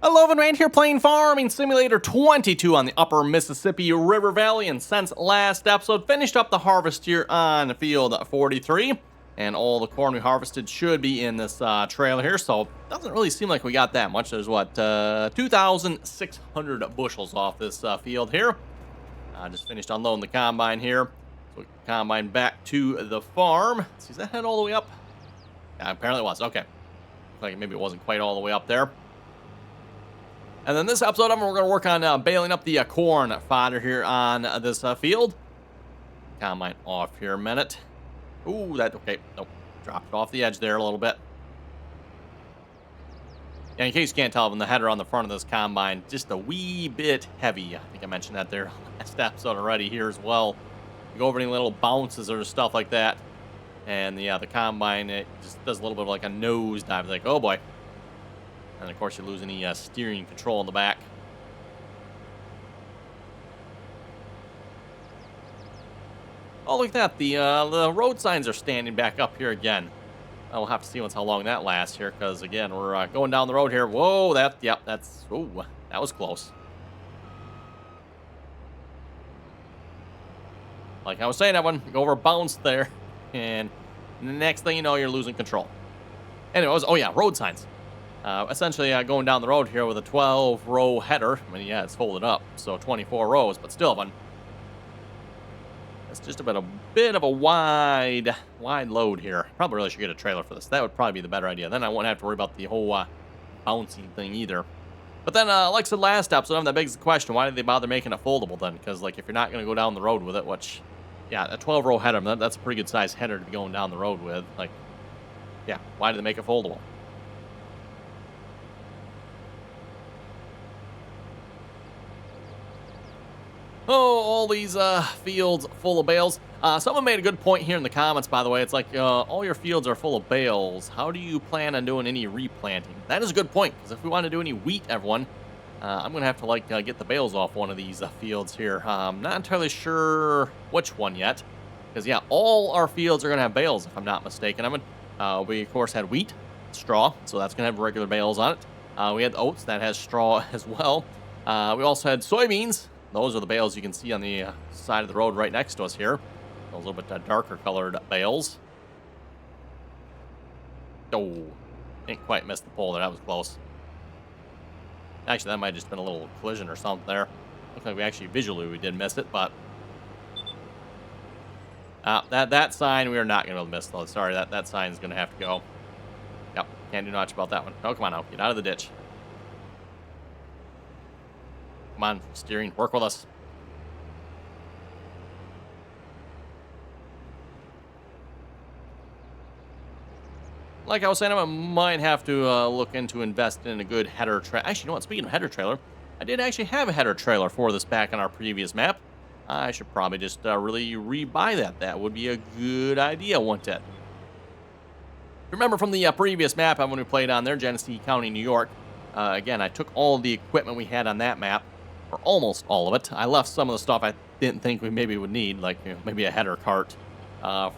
Hello, and right here playing Farming Simulator 22 on the upper Mississippi River Valley, and since last episode, finished up the harvest here on field 43, and all the corn we harvested should be in this trailer here, so it doesn't really seem like we got that much. There's, what, 2,600 bushels off this field here. Just finished unloading the combine here, so we can combine back to the farm. Let's see, is that head all the way up? Yeah, apparently it was. Okay. Looks like maybe it wasn't quite all the way up there. And then this episode, we're going to work on baling up the corn fodder here on this field. Combine off here a minute. Ooh, okay. Nope. Dropped it off the edge there a little bit. And in case you can't tell, from the header on the front of this combine, just a wee bit heavy. I think I mentioned that there last episode already here as well. You go over any little bounces or stuff like that. And the combine, it just does a little bit of like a nose dive. Like, oh boy. And of course, you lose any steering control in the back. Oh, look at that. The road signs are standing back up here again. We'll have to see how long that lasts here, because again, we're going down the road here. Whoa, that was close. Like I was saying, that one go over bounce there, and the next thing you know, you're losing control. Anyways, oh yeah, road signs. Essentially, going down the road here with a 12-row header. I mean, yeah, it's folded up, so 24 rows, but still, it's just a bit of a wide load here. Probably really should get a trailer for this. That would probably be the better idea. Then I won't have to worry about the whole bouncing thing either. But then, like I said last episode, that begs the question, why did they bother making it foldable then? Because, like, if you're not going to go down the road with it, which, yeah, a 12-row header, that's a pretty good-sized header to be going down the road with. Like, yeah, why did they make it foldable? Oh, all these fields full of bales. Someone made a good point here in the comments, by the way. It's like, all your fields are full of bales. How do you plan on doing any replanting? That is a good point, because if we want to do any wheat, everyone, I'm going to have to, like, get the bales off one of these fields here. Not entirely sure which one yet, because, yeah, all our fields are going to have bales, if I'm not mistaken. We, of course, had wheat, straw, so that's going to have regular bales on it. We had oats, that has straw as well. We also had soybeans. Those are the bales you can see on the side of the road right next to us here. A little bit darker colored bales. Oh, didn't quite miss the pole there. That was close. Actually, that might have just been a little collision or something there. Looks like we actually visually did miss it, but that sign we are not going to be able to miss though. Sorry, that sign is going to have to go. Yep, can't do much about that one. Oh, come on now, get out of the ditch. Come on, steering, work with us. Like I was saying, I might have to look into investing in a good header trailer. Actually, you know what? Speaking of header trailer, I did actually have a header trailer for this back on our previous map. I should probably just really rebuy that. That would be a good idea, wouldn't it? Remember from the previous map when we played on there, Genesee County, New York. Again, I took all of the equipment we had on that map. Or almost all of it. I left some of the stuff I didn't think we maybe would need, like maybe a header cart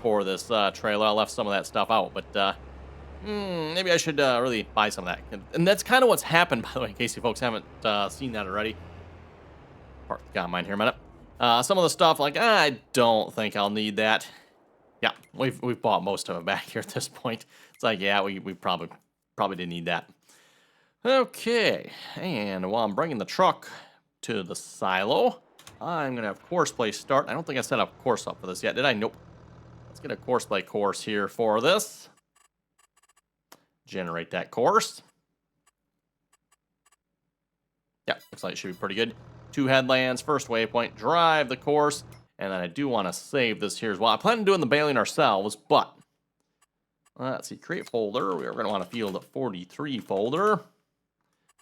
for this trailer. I left some of that stuff out, but maybe I should really buy some of that. And that's kind of what's happened, by the way, in case you folks haven't seen that already. Park the combine here a minute. Some of the stuff, like, I don't think I'll need that. Yeah, we've bought most of it back here at this point. It's like, yeah, we probably didn't need that. Okay, and while I'm bringing the truck to the silo, I'm gonna have course play start. I don't think I set up course up for this yet, did I? Nope. Let's get a course play course here for this. Generate that course. Yeah, looks like it should be pretty good. 2 headlands, first waypoint, drive the course, and then I do want to save this here as well. I plan on doing the baling ourselves, but let's see, create folder. We're gonna want a field 43 folder,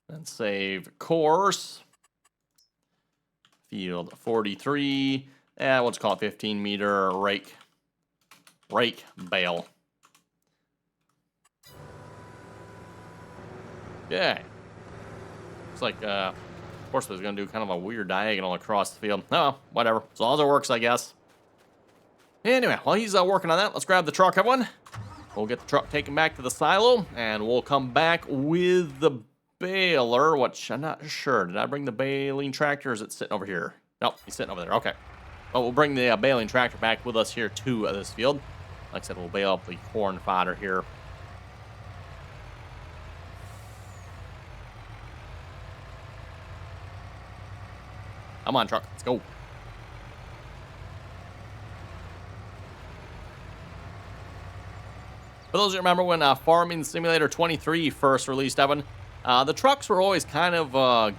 and save course. Field 43, let's call it 15-meter rake bale. Okay. Looks like, of course, we're going to do kind of a weird diagonal across the field. Oh, whatever. As long as it works, I guess. Anyway, while he's working on that, let's grab the truck, everyone. We'll get the truck taken back to the silo, and we'll come back with the baler, which I'm not sure. Did I bring the baling tractor, or is it sitting over here? Nope, he's sitting over there. Okay. Well, we'll bring the baling tractor back with us here to this field. Like I said, we'll bale up the corn fodder here. Come on, truck. Let's go. For those who remember when Farming Simulator 23 first released, Evan, the trucks were always kind of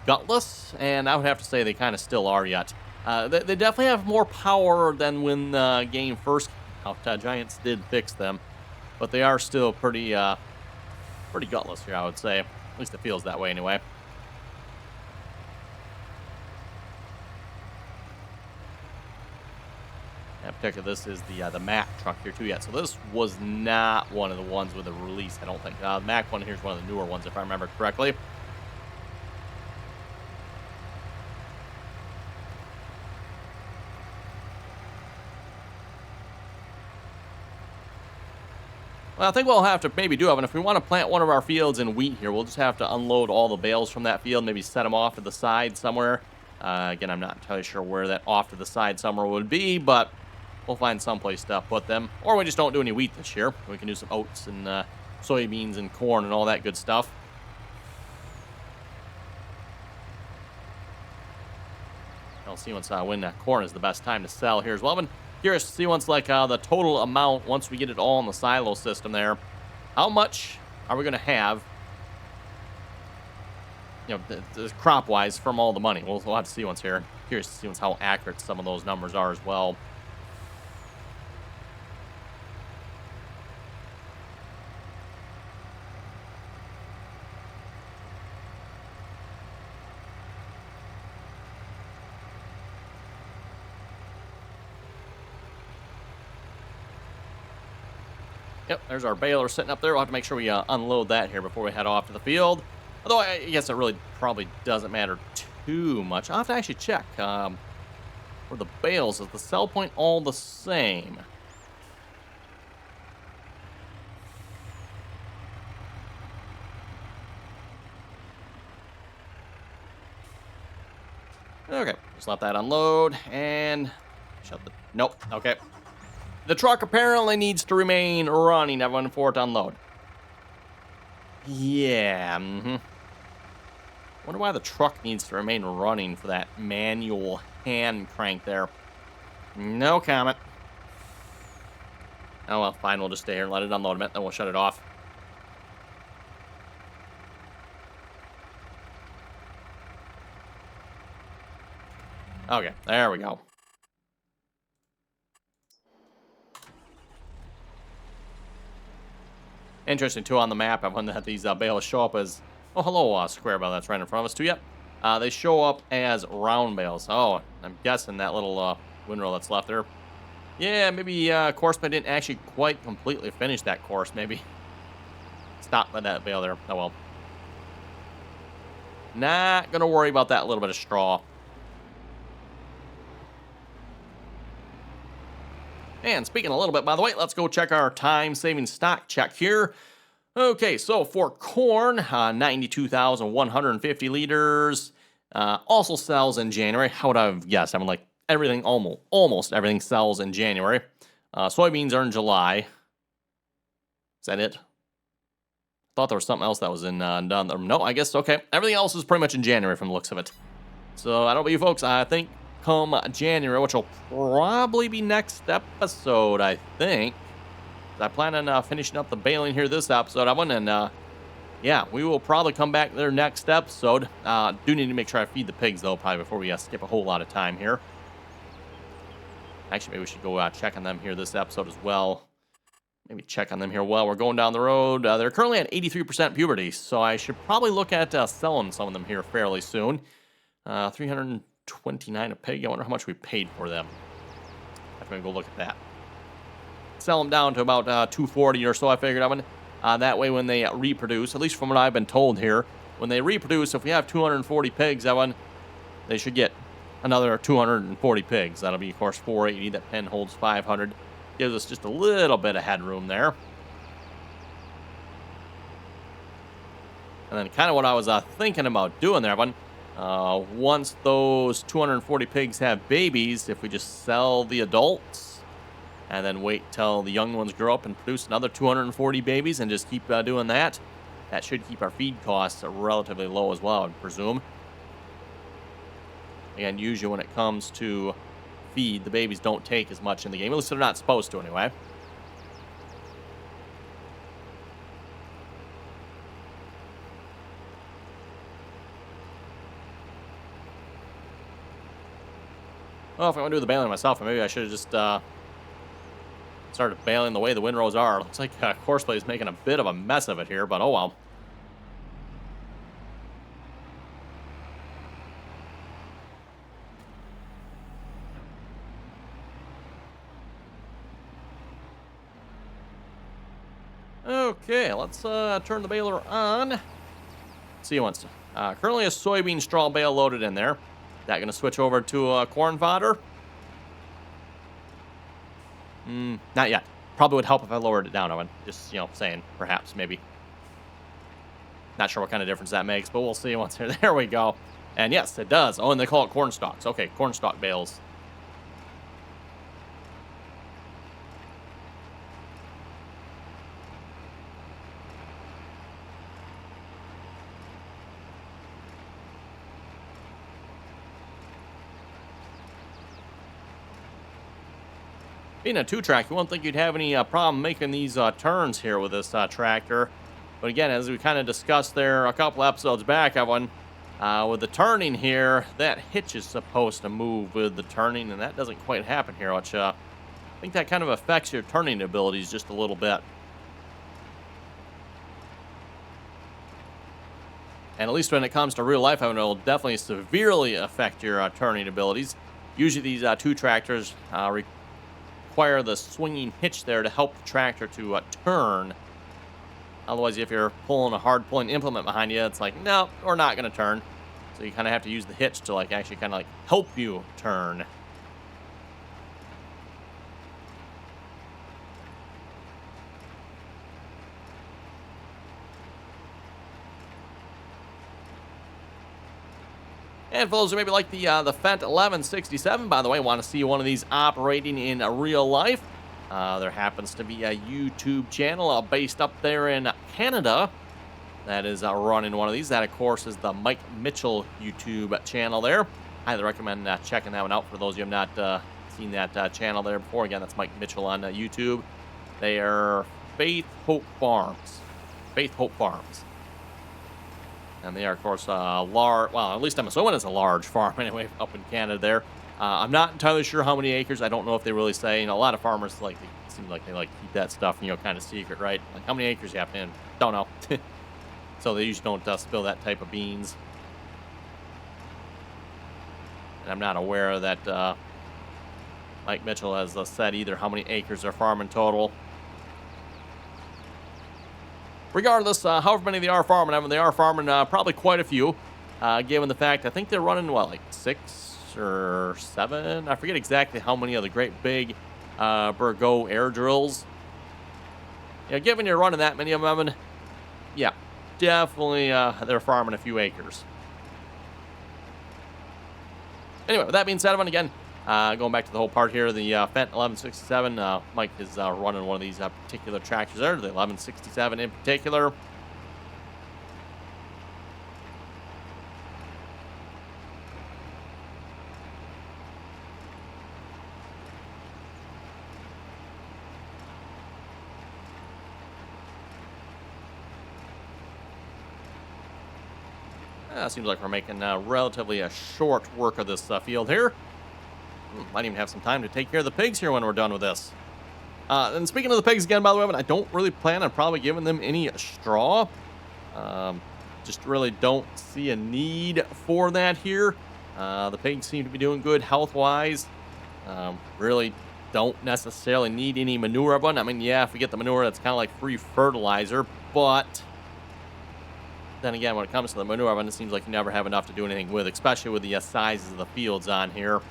gutless, and I would have to say they kind of still are yet. They definitely have more power than when the game first came out. Giants did fix them, but they are still pretty gutless here, I would say. At least it feels that way anyway. In particular, this is the Mac truck here too yet. So this was not one of the ones with a release, I don't think. The Mac one here is one of the newer ones, if I remember correctly. Well, I think we'll have to maybe do it. And if we want to plant one of our fields in wheat here, we'll just have to unload all the bales from that field, maybe set them off to the side somewhere. Again, I'm not entirely sure where that off to the side somewhere would be, but we'll find someplace to put them. Or we just don't do any wheat this year. We can do some oats and soybeans and corn and all that good stuff. I'll see once when corn is the best time to sell here as well. I'm curious to see once like the total amount, once we get it all in the silo system there, how much are we going to have, you know, the crop-wise from all the money. We'll have to see once here. Curious to see once how accurate some of those numbers are as well. Yep, there's our baler sitting up there. We'll have to make sure we unload that here before we head off to the field. Although I guess it really probably doesn't matter too much. I'll have to actually check for the bales. Is the sell point all the same? Okay, just let that unload and shut the... Nope, okay. The truck apparently needs to remain running, everyone, for it to unload. Yeah, Wonder why the truck needs to remain running for that manual hand crank there. No comment. Oh, well, fine. We'll just stay here and let it unload a minute, then we'll shut it off. Okay, there we go. Interesting, too, on the map, I've that these bales show up as... Oh, hello, square bale that's right in front of us, too. Yep. They show up as round bales. Oh, I'm guessing that little windrow that's left there. Yeah, maybe Courseman didn't actually quite completely finish that course. Maybe stop by that bale there. Oh, well. Not going to worry about that little bit of straw. And speaking a little bit, by the way, let's go check our time-saving stock check here. Okay, so for corn, 92,150 liters. Also sells in January. How would I have guessed? I mean, like, everything, almost everything sells in January. Soybeans are in July. Is that it? Thought there was something else that was in done. No, I guess, okay. Everything else is pretty much in January from the looks of it. So, I don't know about you folks. I think come January, which will probably be next episode, I think. I plan on finishing up the baling here this episode. And yeah, we will probably come back there next episode. Do need to make sure I feed the pigs, though, probably before we skip a whole lot of time here. Actually, maybe we should go check on them here this episode as well. Maybe check on them here while we're going down the road. They're currently at 83% puberty, so I should probably look at selling some of them here fairly soon. 329 a pig. I wonder how much we paid for them. I'm going to go look at that. Sell them down to about 240 or so, I figured. That way when they reproduce, at least from what I've been told here, when they reproduce, if we have 240 pigs, they should get another 240 pigs. That'll be, of course, 480. That pen holds 500. Gives us just a little bit of headroom there. And then kind of what I was thinking about doing there, Evan, once those 240 pigs have babies, if we just sell the adults and then wait till the young ones grow up and produce another 240 babies and just keep doing that, that should keep our feed costs relatively low as well, I would presume. Again, usually when it comes to feed, the babies don't take as much in the game. At least they're not supposed to anyway. Well, if I want to do the baling myself, maybe I should have just started baling the way the windrows are. Looks like Courseplay is making a bit of a mess of it here, but oh well. Okay, let's turn the baler on. Let's see who wants to. Currently a soybean straw bale loaded in there. Is that going to switch over to corn fodder? Not yet. Probably would help if I lowered it down, Owen. Just, saying, perhaps, maybe. Not sure what kind of difference that makes, but we'll see once here. There we go. And yes, it does. Oh, and they call it corn stalks. Okay, corn stalk bales. Being a 2-track, you wouldn't think you'd have any problem making these turns here with this tractor. But again, as we kind of discussed there a couple episodes back, Evan, with the turning here, that hitch is supposed to move with the turning, and that doesn't quite happen here, which I think that kind of affects your turning abilities just a little bit. And at least when it comes to real life, Evan, it'll definitely severely affect your turning abilities. Usually these 2 tractors require the swinging hitch there to help the tractor to turn. Otherwise, if you're pulling a hard pulling implement behind you, it's like, no, we're not going to turn. So you kind of have to use the hitch to actually kind of help you turn. And for those who maybe like the Fendt 1167, by the way, want to see one of these operating in real life, there happens to be a YouTube channel based up there in Canada that is running one of these. That, of course, is the Mike Mitchell YouTube channel there. Highly recommend checking that one out for those of you who have not seen that channel there before. Again, that's Mike Mitchell on YouTube. They are Faith Hope Farms. Faith Hope Farms. And they are, of course, large. Well, at least I'm assuming it's a large farm anyway up in Canada there. I'm not entirely sure how many acres. I don't know if they really say. A lot of farmers seem like they keep that stuff, kind of secret, right? Like how many acres you have in? Don't know. So they usually don't spill that type of beans. And I'm not aware that Mike Mitchell has said either how many acres they're farming total. Regardless, however many they are farming, they are farming probably quite a few, given the fact I think they're running, 6 or 7? I forget exactly how many of the great big Burgo air drills. Given you're running that many of them, yeah, definitely they're farming a few acres. Anyway, with that being said, again, going back to the whole part here, the Fendt 1167, Mike is running one of these particular tractors there, the 1167 in particular. Seems like we're making relatively a short work of this field here. Might even have some time to take care of the pigs here when we're done with this. And speaking of the pigs again, by the way, I don't really plan on probably giving them any straw. Just really don't see a need for that here. The pigs seem to be doing good health-wise. Really don't necessarily need any manure of one. Yeah, if we get the manure, that's kind of like free fertilizer, but then again, when it comes to the manure, it seems like you never have enough to do anything with, especially with the sizes of the fields on here.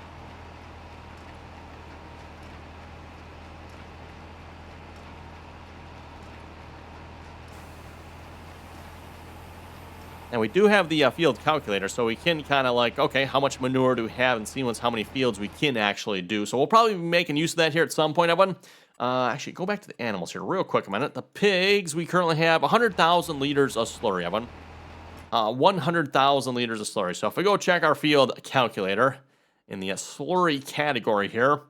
And we do have the field calculator, so we can kind of like, okay, how much manure do we have, and see how many fields we can actually do. So we'll probably be making use of that here at some point, everyone. Actually, go back to the animals here real quick a minute. The pigs, we currently have 100,000 liters of slurry, everyone. 100,000 liters of slurry. So if we go check our field calculator in the slurry category here,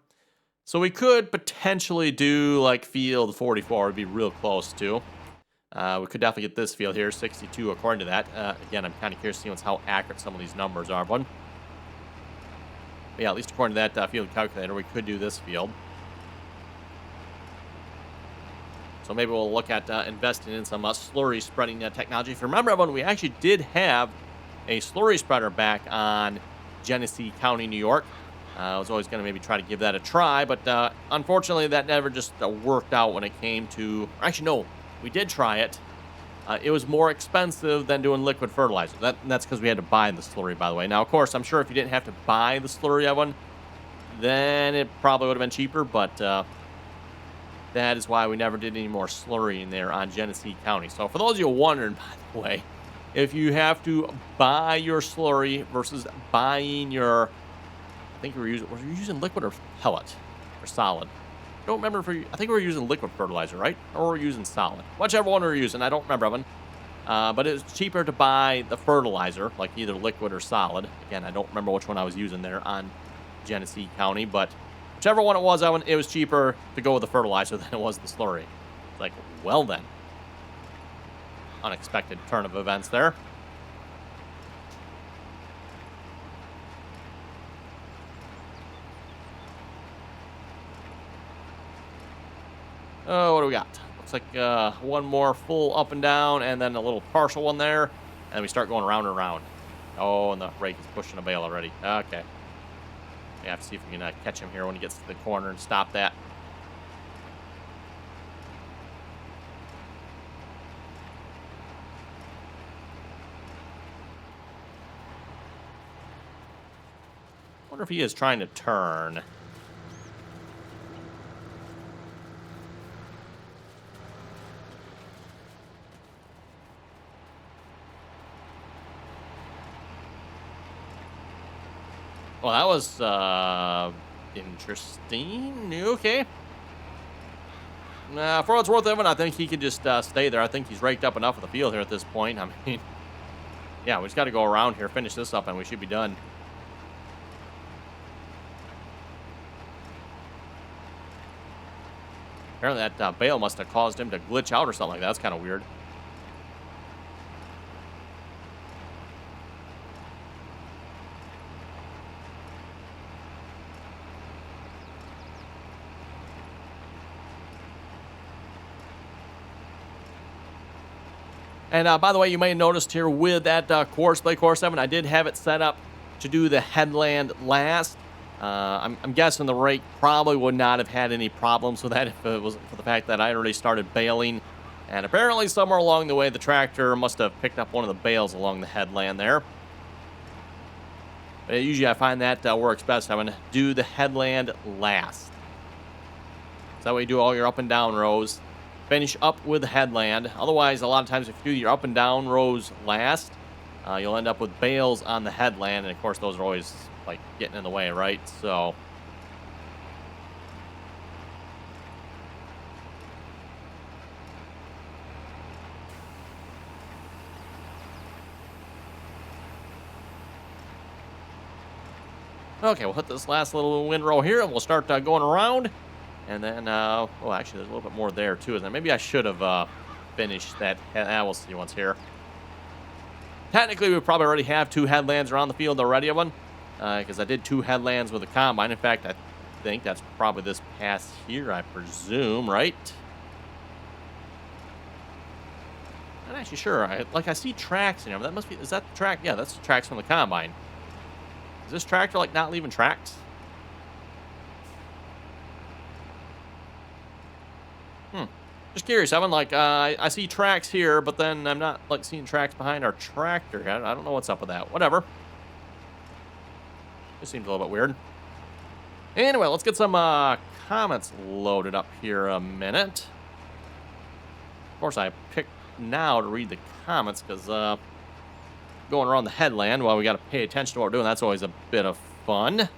so we could potentially do like field 44, would be real close to. We could definitely get this field here, 62 according to that. Again, I'm kind of curious to see how accurate some of these numbers are. But yeah, at least according to that field calculator, we could do this field. So maybe we'll look at investing in some slurry spreading technology. If you remember, everyone, we actually did have a slurry spreader back on Genesee County, New York. I was always going to maybe try to give that a try, but unfortunately that never just worked out when it came to... Actually, no, we did try it. It was more expensive than doing liquid fertilizer. That's because we had to buy the slurry, by the way. Now, of course, I'm sure if you didn't have to buy the slurry, everyone, then it probably would have been cheaper, but that is why we never did any more slurry in there on Genesee County. So for those of you wondering, by the way, if you have to buy your slurry versus buying your... I think were you using liquid or pellet or solid? I don't remember if I think we were using liquid fertilizer, right? Or we're using solid. Whichever one we were using, I don't remember, Evan. But it was cheaper to buy the fertilizer, like either liquid or solid. Again, I don't remember which one I was using there on Genesee County, but whichever one it was, Evan, it was cheaper to go with the fertilizer than it was the slurry. It's like, well then. Unexpected turn of events there. Oh, what do we got? Looks like one more full up and down, and then a little partial one there, and we start going round and round. Oh, and the rake is pushing a bale already. Okay. We have to see if we can catch him here when he gets to the corner and stop that. I wonder if he is trying to turn. Well, that was interesting. Okay. For what it's worth, Evan, I think he could just stay there. I think he's raked up enough of the field here at this point. I mean, yeah, we just got to go around here, finish this up, and we should be done. Apparently that bale must have caused him to glitch out or something like that. That's kind of weird. And by the way, you may have noticed here with that course, play course 7, I did have it set up to do the headland last. I'm guessing the rake probably would not have had any problems with that if it wasn't for the fact that I already started baling. And apparently somewhere along the way, the tractor must have picked up one of the bales along the headland there. But usually I find that works best. I'm going to do the headland last. So that way you do all your up and down rows. Finish up with the headland. Otherwise, a lot of times if you do your up and down rows last, you'll end up with bales on the headland. And of course, those are always like getting in the way, right? So okay, we'll hit this last little windrow here, and we'll start going around. And then, oh, actually, there's a little bit more there, too, isn't there? Maybe I should have finished that. We'll see once here. Technically, we probably already have 2 headlands around the field already, because I did 2 headlands with the combine. In fact, I think that's probably this pass here, I presume, right? Not actually sure. I see tracks in here. That must be, is that the track? Yeah, that's the tracks from the combine. Is this tractor, like, not leaving tracks? Just curious, Evan. Like, I see tracks here, but then I'm not, like, seeing tracks behind our tractor. I don't know what's up with that. Whatever. This seems a little bit weird. Anyway, let's get some comments loaded up here a minute. Of course, I picked now to read the comments because going around the headland while we got to pay attention to what we're doing. That's always a bit of fun.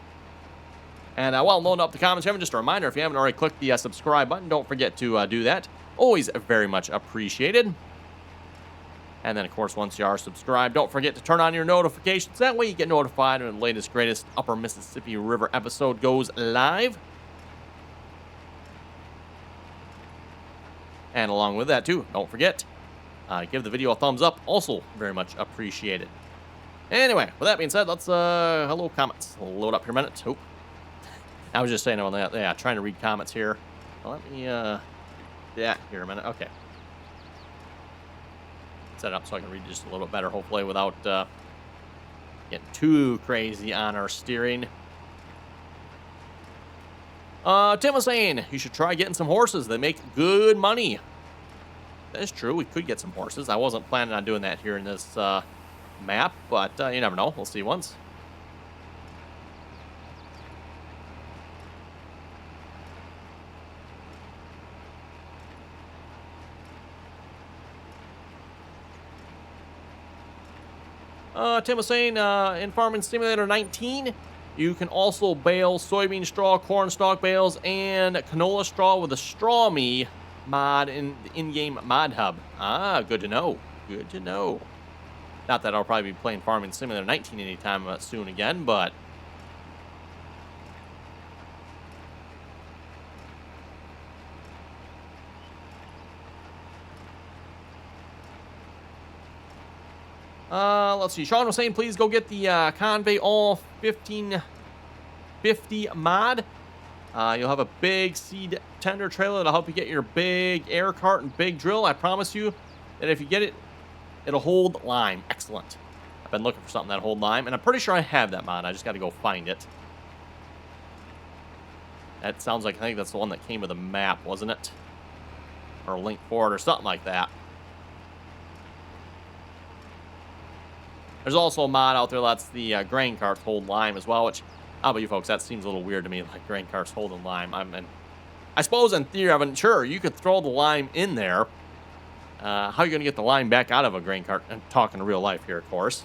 And while loading up the comments, just a reminder, if you haven't already clicked the subscribe button, don't forget to do that. Always very much appreciated. And then, of course, once you are subscribed, don't forget to turn on your notifications. That way you get notified when the latest, greatest Upper Mississippi River episode goes live. And along with that, too, don't forget, give the video a thumbs up. Also very much appreciated. Anyway, with that being said, let's, hello, comments. Load up here a minute. Oh. I was just saying on that, yeah, trying to read comments here. Well, let me, yeah, here a minute. Okay. Set it up so I can read just a little bit better, hopefully, without getting too crazy on our steering. Tim was saying you should try getting some horses. They make good money. That is true. We could get some horses. I wasn't planning on doing that here in this map, but you never know. We'll see once. Tim was saying, in Farming Simulator 19, you can also bale soybean straw, corn stalk bales, and canola straw with a Straw Me mod in the in-game mod hub. Ah, good to know. Good to know. Not that I'll probably be playing Farming Simulator 19 anytime soon again, but... let's see. Sean was saying, please go get the Convey All 1550 mod. You'll have a big seed tender trailer that'll help you get your big air cart and big drill. I promise you that if you get it, it'll hold lime. Excellent. I've been looking for something that'll hold lime, and I'm pretty sure I have that mod. I just got to go find it. That sounds like, I think that's the one that came with the map, wasn't it? Or a link for it or something like that. There's also a mod out there that's the grain carts hold lime as well, which, how about you folks, that seems a little weird to me, like grain carts holding lime. I suppose in theory, sure, you could throw the lime in there. How are you going to get the lime back out of a grain cart? I'm talking real life here, of course.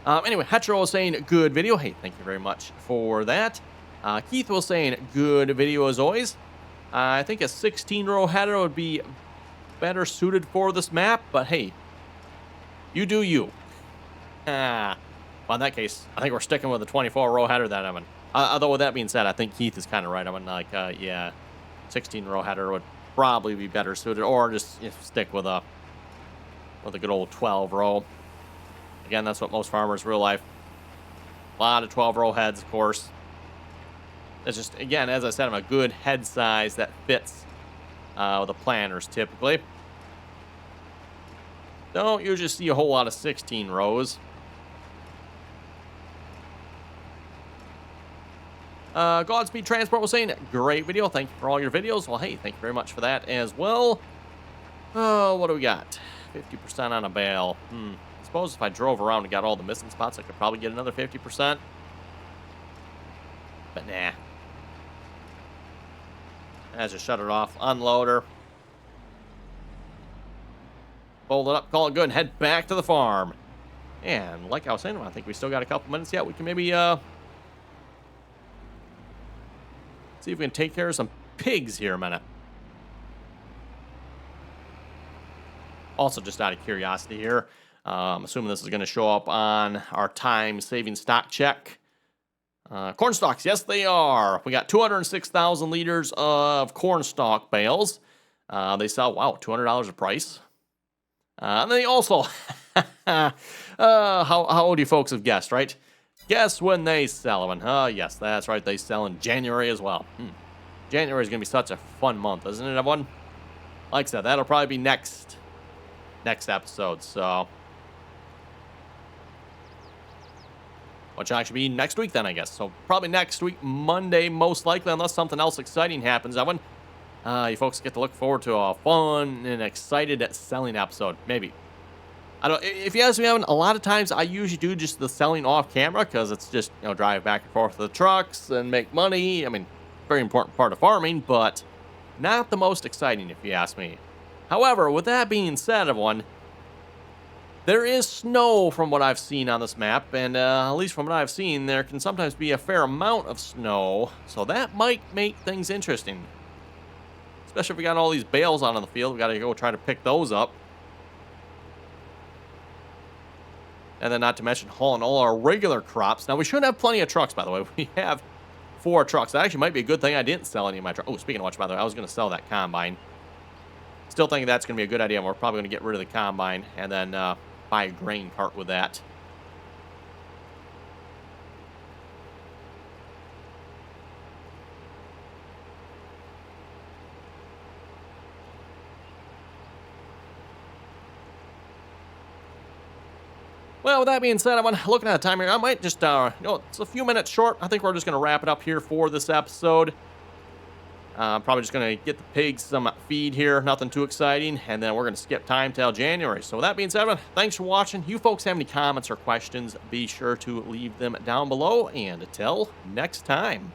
Anyway, Hetero was saying, good video. Hey, thank you very much for that. Keith was saying, good video as always. I think a 16-row header would be better suited for this map, but hey, you do you. Well, in that case, I think we're sticking with the 24-row header that I'm in. Although with that being said, I think Keith is kind of right. I'm in like, yeah, 16-row header would probably be better suited, or just stick with a good old 12-row. Again, that's what most farmers real life. A lot of 12-row heads, of course. It's just, again, as I said, I'm a good head size that fits with the planters typically. Don't usually see a whole lot of 16 rows. Godspeed Transport was saying, great video. Thank you for all your videos. Well, hey, thank you very much for that as well. Oh, what do we got? 50% on a bale. I suppose if I drove around and got all the missing spots, I could probably get another 50%. But nah. I just shut it off. Unloader. Fold it up, call it good, and head back to the farm. And like I was saying, I think we still got a couple minutes yet. We can maybe see if we can take care of some pigs here a minute. Also, just out of curiosity here, I'm assuming this is going to show up on our time-saving stock check. Corn stalks, yes they are. We got 206,000 liters of corn stalk bales. They sell, wow, $200 a price. And they also, how old you folks have guessed, right? Guess when they sell them. Yes, that's right. They sell in January as well. January is going to be such a fun month, isn't it, everyone? Like I said, that'll probably be next episode, so. Which will actually be next week then, I guess. So probably next week, Monday, most likely, unless something else exciting happens, everyone. You folks get to look forward to a fun and excited selling episode. Maybe. I don't. If you ask me, Evan, a lot of times I usually do just the selling off camera because it's just, drive back and forth with the trucks and make money. I mean, very important part of farming, but not the most exciting if you ask me. However, with that being said, everyone, There is snow from what I've seen on this map, and at least from what I've seen, there can sometimes be a fair amount of snow, so that might make things interesting. Especially if we got all these bales out on the field, we got to go try to pick those up. And then not to mention hauling all our regular crops. Now, we should have plenty of trucks, by the way. We have 4 trucks. That actually might be a good thing I didn't sell any of my trucks. Oh, speaking of which, by the way, I was going to sell that combine. Still think that's going to be a good idea. We're probably going to get rid of the combine and then buy a grain cart with that. Well, with that being said, I'm looking at the time here. I might just, it's a few minutes short. I think we're just going to wrap it up here for this episode. Probably just going to get the pigs some feed here. Nothing too exciting. And then we're going to skip time till January. So with that being said, everyone, thanks for watching. You folks have any comments or questions, be sure to leave them down below. And until next time.